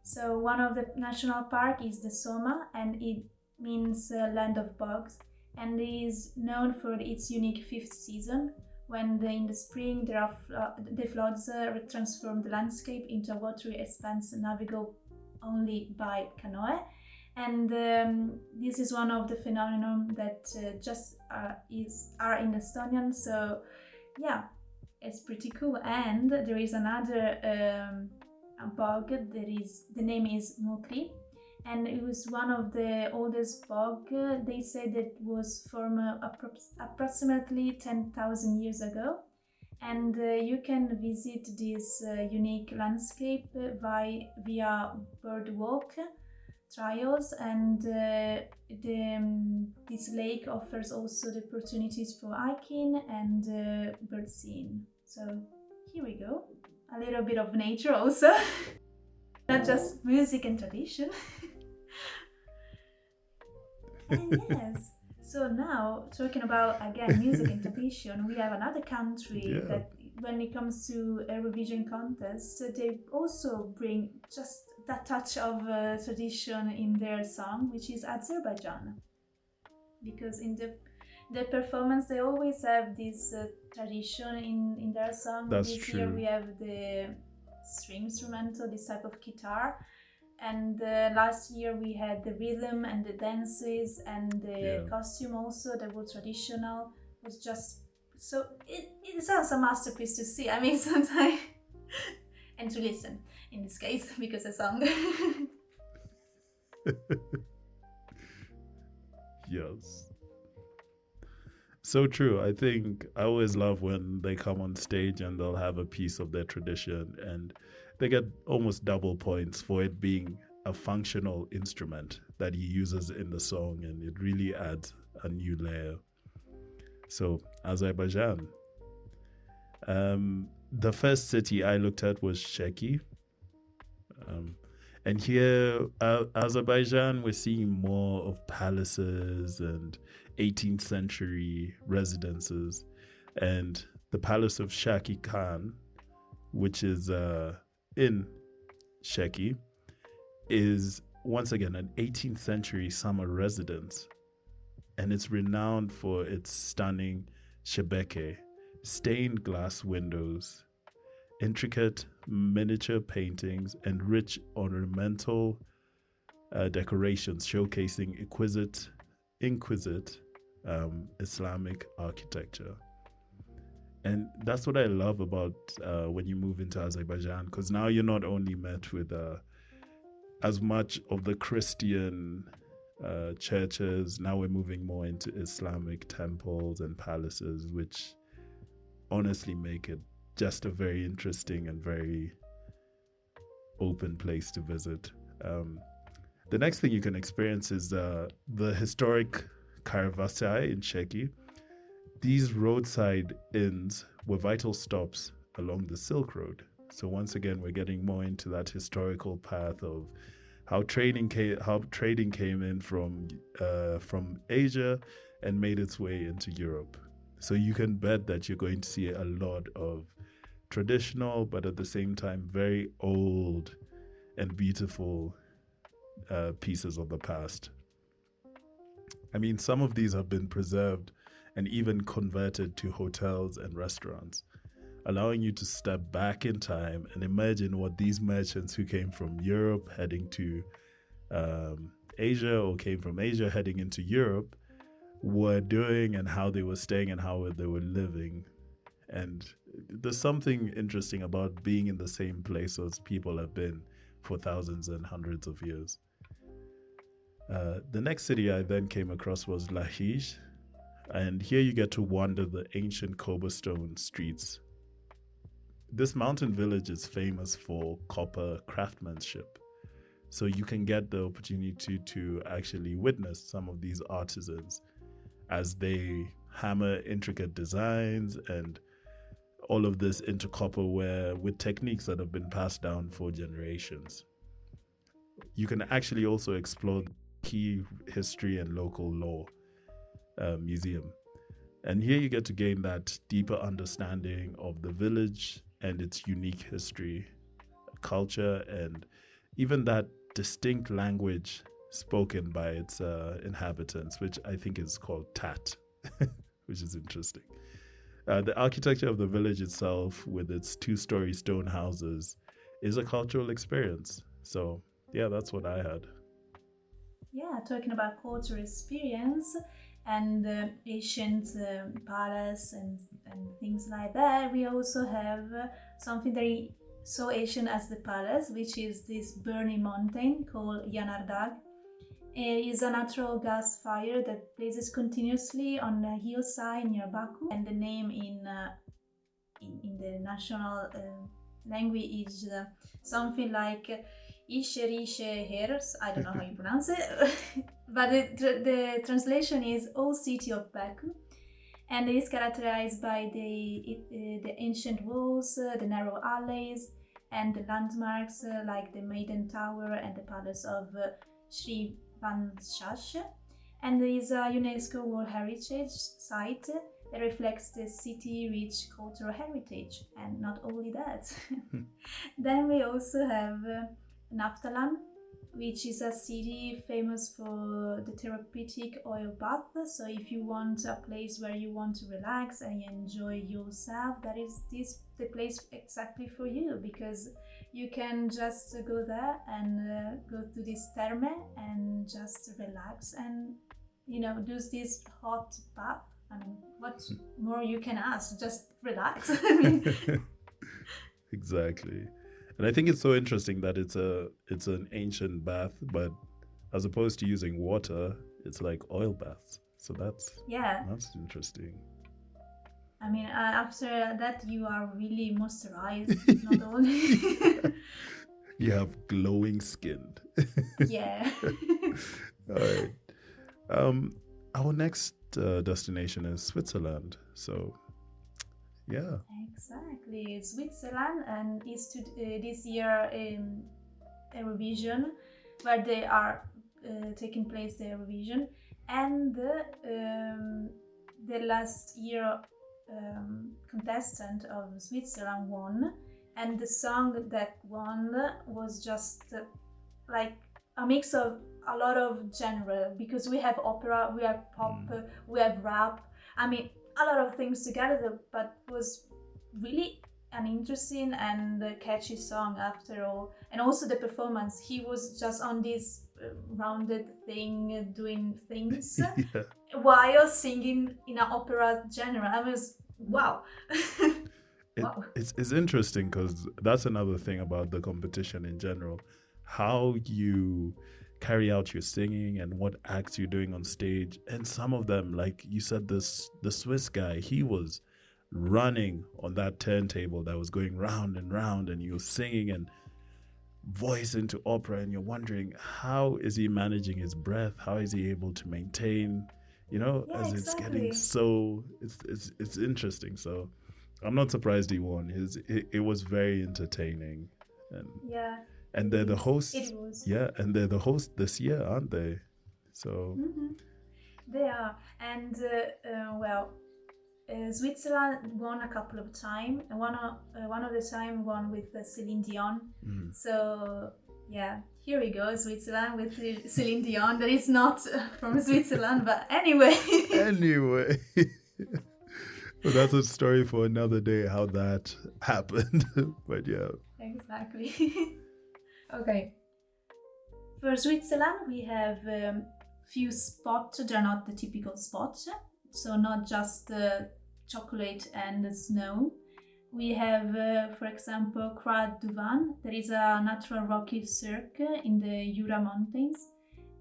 Speaker 1: So one of the national park is the Soma, and it means land of bogs, and is known for its unique fifth season, when in the spring the floods transform the landscape into a watery expanse navigable only by canoe. And this is one of the phenomena that are in Estonian. So yeah, it's pretty cool. And there is another bog the name is Mukri, and it was one of the oldest bog. They say that was formed approximately 10,000 years ago, and you can visit this unique landscape via birdwalk trials, and this lake offers also the opportunities for hiking and bird seeing. So here we go, a little bit of nature also, not just music and tradition. And yes, so now talking about again music and tradition, we have another country that when it comes to Eurovision contest, they also bring just that touch of tradition in their song, which is Azerbaijan. Because in the performance, they always have this tradition in their song.
Speaker 2: That's
Speaker 1: this
Speaker 2: true.
Speaker 1: Year we have the string instrumental, this type of guitar. And last year we had the rhythm and the dances and the costume also that were traditional. It was just so it sounds a masterpiece to see. I mean, sometimes and to listen in this case, because a song.
Speaker 2: Yes. So true. I think I always love when they come on stage and they'll have a piece of their tradition, and they get almost double points for it being a functional instrument that he uses in the song, and it really adds a new layer. So Azerbaijan. The first city I looked at was Sheki. And here, Azerbaijan, we're seeing more of palaces and 18th century residences. And the Palace of Shaki Khan, which is in Sheki, is once again an 18th century summer residence. And it's renowned for its stunning shebeke, stained glass windows, intricate miniature paintings, and rich ornamental decorations showcasing exquisite Islamic architecture. And that's what I love about when you move into Azerbaijan, because now you're not only met with as much of the Christian churches, now we're moving more into Islamic temples and palaces, which honestly make it just a very interesting and very open place to visit. The next thing you can experience is the historic Karavasai in Sheki. These roadside inns were vital stops along the Silk Road. So once again, we're getting more into that historical path of how trading came in from Asia and made its way into Europe. So you can bet that you're going to see a lot of traditional, but at the same time, very old and beautiful pieces of the past. I mean, some of these have been preserved and even converted to hotels and restaurants, allowing you to step back in time and imagine what these merchants who came from Europe heading to Asia, or came from Asia heading into Europe, were doing, and how they were staying and how they were living. And there's something interesting about being in the same place as people have been for thousands and hundreds of years. The next city I then came across was Lahish, and here you get to wander the ancient cobblestone streets. This mountain village is famous for copper craftsmanship, so you can get the opportunity to actually witness some of these artisans as they hammer intricate designs and all of this into copperware with techniques that have been passed down for generations. You can actually also explore the key history and local law museum. And here you get to gain that deeper understanding of the village and its unique history, culture, and even that distinct language spoken by its inhabitants, which I think is called Tat, which is interesting. The architecture of the village itself, with its 2-story stone houses, is a cultural experience. So, yeah, that's what I had.
Speaker 1: Yeah, talking about cultural experience and ancient palace and things like that, we also have something very so ancient as the palace, which is this burning mountain called Yanardağ. It is a natural gas fire that blazes continuously on a hillside near Baku, and the name in the national language is something like Ishe Hers. I don't know how you pronounce it, but the translation is Old City of Baku, and it is characterized by the ancient walls, the narrow alleys, and the landmarks like the Maiden Tower and the Palace of Sri Vanshashe, and there is a UNESCO World Heritage Site that reflects the city-rich cultural heritage. And not only that, then we also have Naftalan, which is a city famous for the therapeutic oil bath. So if you want a place where you want to relax and enjoy yourself, that is the place exactly for you, because you can just go there and go to this therme and just relax and do this hot bath. I mean, what more you can ask? Just relax. I mean,
Speaker 2: exactly. And I think it's so interesting that it's an ancient bath, but as opposed to using water, it's like oil baths. So that's interesting.
Speaker 1: I mean, after that, you are really moisturized, not only.
Speaker 2: You have glowing skin.
Speaker 1: Yeah.
Speaker 2: All right. Our next destination is Switzerland. So, yeah.
Speaker 1: Exactly. Switzerland, and is this year Eurovision, where they are taking place the Eurovision, and the last year contestant of Switzerland won, and the song that won was just like a mix of a lot of genre, because we have opera, we have pop, we have rap. I mean, a lot of things together, but was really an interesting and catchy song after all. And also the performance, he was just on this rounded thing doing things while singing in an opera genre. I was wow. Wow.
Speaker 2: It's interesting, because that's another thing about the competition in general, how you carry out your singing and what acts you're doing on stage. And some of them, like you said, the Swiss guy, he was running on that turntable that was going round and round, and you're singing and voice into opera, and you're wondering, how is he managing his breath? How is he able to maintain, as it's getting so, it's interesting. So I'm not surprised he won. It was very entertaining. And they're the hosts. Yeah, and they're the host this year, aren't they? So
Speaker 1: They are. And, Switzerland won a couple of times. One of the time won with Celine Dion. So yeah, here we go, Switzerland with Celine Dion. That is not from Switzerland, but anyway.
Speaker 2: Anyway, well, that's a story for another day how that happened. But yeah,
Speaker 1: Exactly. Okay. For Switzerland, we have few spots. They're not the typical spots, so not just chocolate and snow. We have, for example, Croix du Van. There is a natural rocky cirque in the Jura Mountains.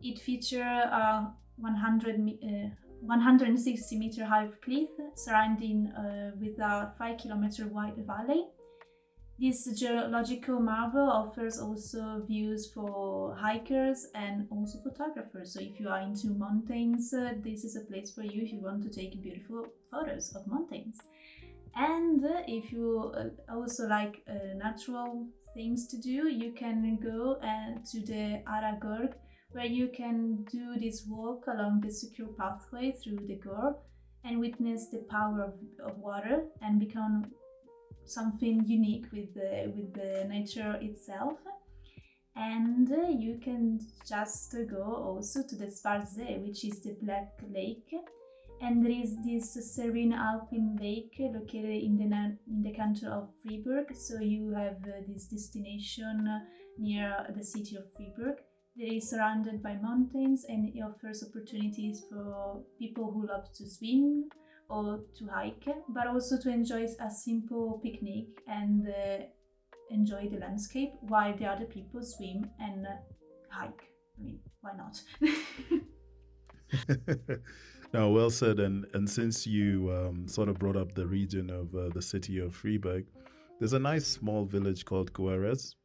Speaker 1: It features a 160 meter high cliff surrounding with a 5-kilometer wide valley. This geological marvel offers also views for hikers and also photographers. So if you are into mountains, this is a place for you if you want to take beautiful photos of mountains. And if you also like natural things to do, you can go to the Aragorg, where you can do this walk along the secure pathway through the Gor and witness the power of water and become something unique with the nature itself. And you can just go also to the Sparze, which is the Black Lake, and there is this serene alpine lake located in the country of Freiburg. So you have this destination near the city of Freiburg. It is surrounded by mountains and it offers opportunities for people who love to swim or to hike, but also to enjoy a simple picnic and enjoy the landscape while the other people swim and hike. I mean, why not?
Speaker 2: Now, well said. And since you sort of brought up the region of the city of Freiburg, there's a nice small village called Gueres,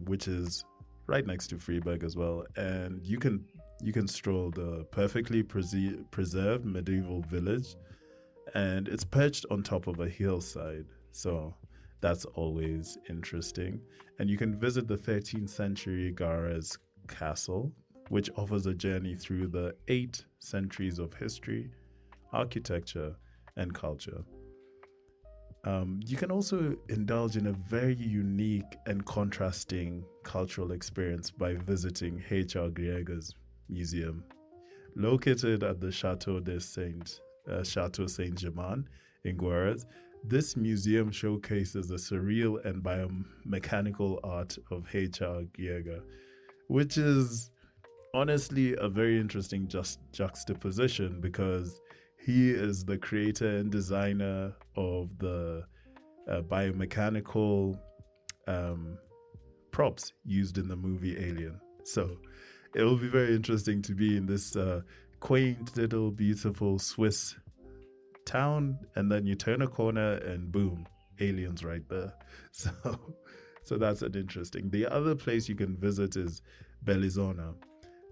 Speaker 2: which is right next to Freiburg as well. And you can stroll the perfectly preserved medieval village, and it's perched on top of a hillside. So that's always interesting. And you can visit the 13th century Gares Castle, which offers a journey through the 8 centuries of history, architecture, and culture. You can also indulge in a very unique and contrasting cultural experience by visiting H.R. Grieger's museum. Located at the Chateau Saint-Germain in Gueres, this museum showcases the surreal and biomechanical art of H.R. Grieger, which is honestly a very interesting juxtaposition because he is the creator and designer of the biomechanical props used in the movie Alien. So it will be very interesting to be in this quaint little beautiful Swiss town, and then you turn a corner and boom, aliens right there. So that's an interesting. The other place you can visit is Bellinzona,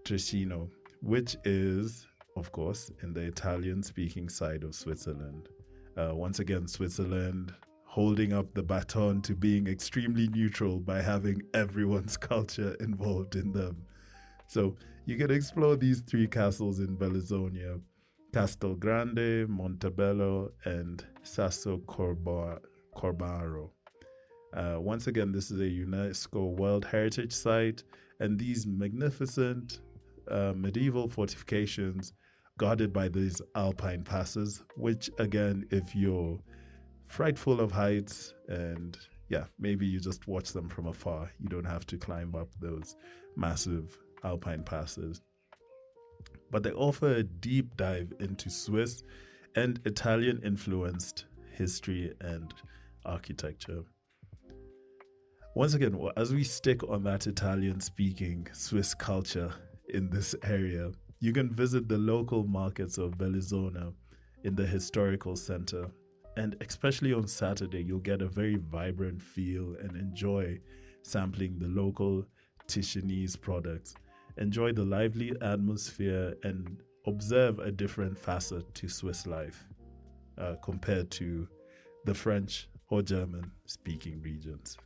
Speaker 2: Ticino, which is, of course, in the Italian-speaking side of Switzerland. Once again, Switzerland holding up the baton to being extremely neutral by having everyone's culture involved in them. So you can explore these 3 castles in Bellinzona: Castel Grande, Montebello, and Sasso Corbaro. Once again, this is a UNESCO World Heritage Site, and these magnificent medieval fortifications guarded by these alpine passes, which again, if you're frightful of heights and maybe you just watch them from afar, you don't have to climb up those massive alpine passes. But they offer a deep dive into Swiss and Italian influenced history and architecture. Once again, as we stick on that Italian speaking Swiss culture in this area, you can visit the local markets of Bellinzona in the historical center. And especially on Saturday, you'll get a very vibrant feel and enjoy sampling the local Ticinese products. Enjoy the lively atmosphere and observe a different facet to Swiss life compared to the French or German speaking regions.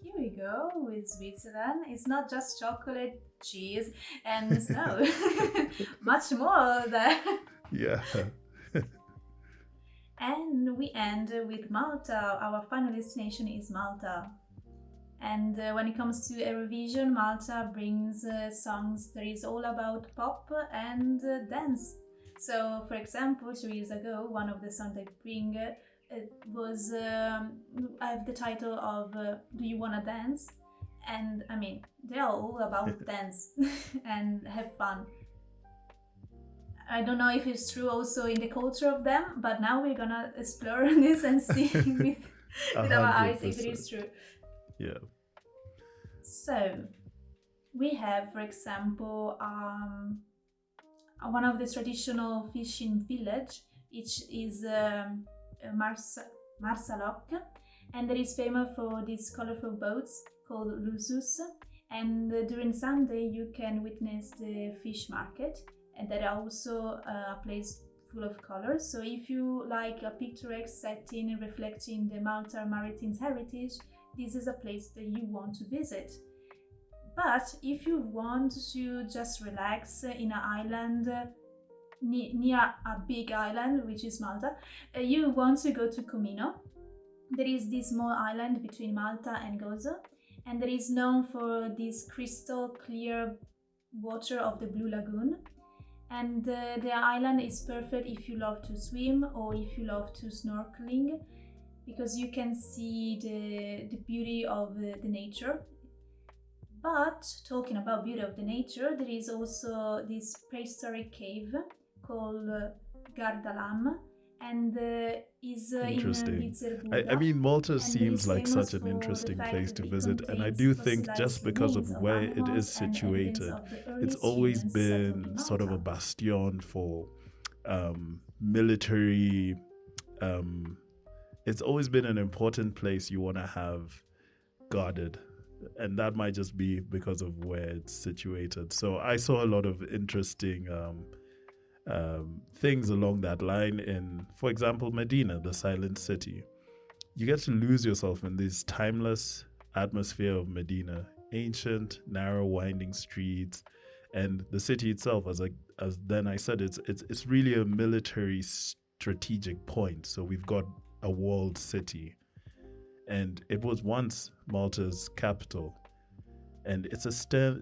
Speaker 1: Here we go with Switzerland. It's not just chocolate, cheese, and snow. Much more there.
Speaker 2: Yeah.
Speaker 1: And we end with Malta. Our final destination is Malta. And when it comes to Eurovision, Malta brings songs that is all about pop and dance. So, for example, 2 years ago, one of the songs they bring was I have the title of "Do You Wanna Dance?" And I mean, they're all about dance and have fun. I don't know if it's true also in the culture of them, but now we're gonna explore this and see with our eyes if it is true.
Speaker 2: Yeah.
Speaker 1: So, we have, for example, one of the traditional fishing village, which is Marsalok, and that is famous for these colorful boats called Lusus. And during Sunday, you can witness the fish market, and that are also a place full of colors. So if you like a picturesque setting reflecting the Malta maritime heritage, this is a place that you want to visit. But if you want to just relax in an island near a big island, which is Malta, you want to go to Comino. There is this small island between Malta and Gozo, and that is known for this crystal clear water of the Blue Lagoon. And the island is perfect if you love to swim or if you love to snorkeling, because you can see the beauty of the nature. But talking about beauty of the nature, there is also this prehistoric cave called Gardalam, and is
Speaker 2: Interesting.
Speaker 1: in
Speaker 2: I mean, Malta
Speaker 1: and
Speaker 2: seems
Speaker 1: is
Speaker 2: like
Speaker 1: famous
Speaker 2: such an
Speaker 1: for the
Speaker 2: interesting
Speaker 1: fact
Speaker 2: place
Speaker 1: that
Speaker 2: to
Speaker 1: it
Speaker 2: visit, and I
Speaker 1: contains
Speaker 2: do think
Speaker 1: fossilized
Speaker 2: just because of
Speaker 1: remains of
Speaker 2: where it is
Speaker 1: animals and evidence
Speaker 2: situated,
Speaker 1: of the
Speaker 2: it's
Speaker 1: earliest
Speaker 2: always
Speaker 1: humans settled
Speaker 2: been
Speaker 1: in
Speaker 2: sort of a
Speaker 1: Malta.
Speaker 2: bastion for military. It's always been an important place you want to have guarded, and that might just be because of where it's situated. So I saw a lot of interesting things along that line in, for example, Medina, the silent city. You get to lose yourself in this timeless atmosphere of Medina, ancient, narrow, winding streets, and the city itself. As then I said, it's really a military strategic point. So we've got a walled city, and it was once Malta's capital, and it's a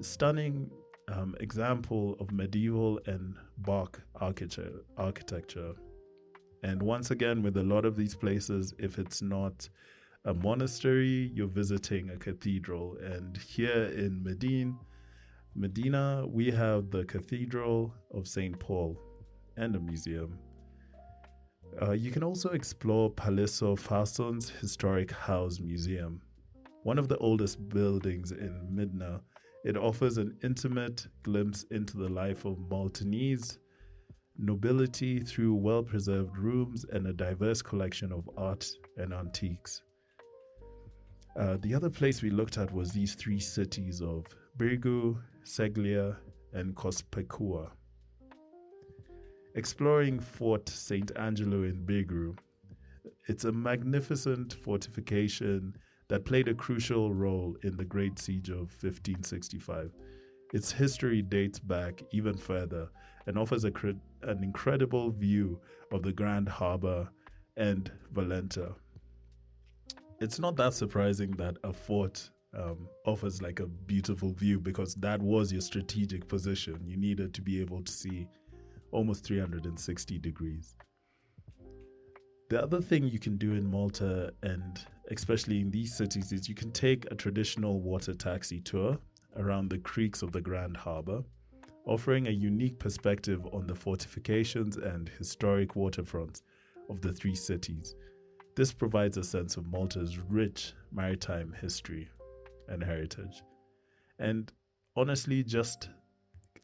Speaker 2: stunning example of medieval and Baroque architecture. And once again, with a lot of these places, if it's not a monastery, you're visiting a cathedral. And here in Medina, we have the Cathedral of St. Paul and a museum. You can also explore Palazzo Fason's historic house museum. One of the oldest buildings in Medina, it offers an intimate glimpse into the life of Maltese nobility through well-preserved rooms and a diverse collection of art and antiques. The other place we looked at was these three cities of Birgu, Seglia, and Cospecua. Exploring Fort St. Angelo in Birgu, it's a magnificent fortification that played a crucial role in the Great Siege of 1565. Its history dates back even further and offers an incredible view of the Grand Harbor and Valletta. It's not that surprising that a fort offers like a beautiful view, because that was your strategic position. You needed to be able to see almost 360 degrees. The other thing you can do in Malta, and especially in these cities, is you can take a traditional water taxi tour around the creeks of the Grand Harbor, offering a unique perspective on the fortifications and historic waterfronts of the three cities. This provides a sense of Malta's rich maritime history and heritage. And honestly, just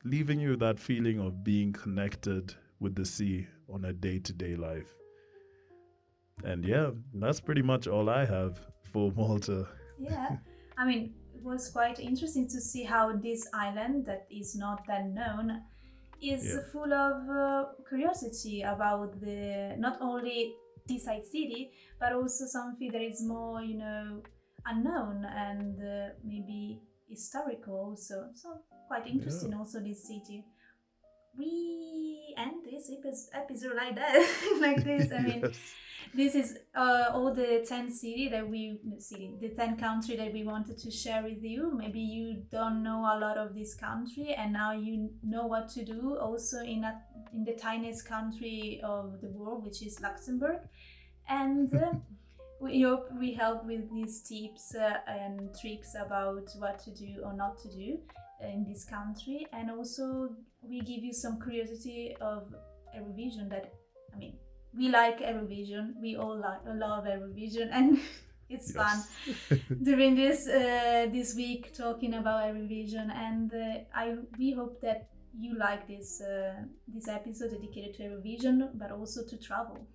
Speaker 2: leaving you that feeling of being connected with the sea on a day-to-day life. And yeah, that's pretty much all I have for Malta.
Speaker 1: Yeah, I mean, it was quite interesting to see how this island that is not that known is full of curiosity about the not only seaside city, but also something that is more, unknown and maybe historical also. So quite interesting also this city. We end this episode like that, like this. I mean, this is all the 10 the 10 country that we wanted to share with you. Maybe you don't know a lot of this country, and now you know what to do also in the tiniest country of the world, which is Luxembourg. And we hope we help with these tips and tricks about what to do or not to do in this country, and also we give you some curiosity of Eurovision. That, I mean, we like Eurovision, we all love Eurovision, and it's fun during this week talking about Eurovision. And we hope that you like this episode dedicated to Eurovision, but also to travel.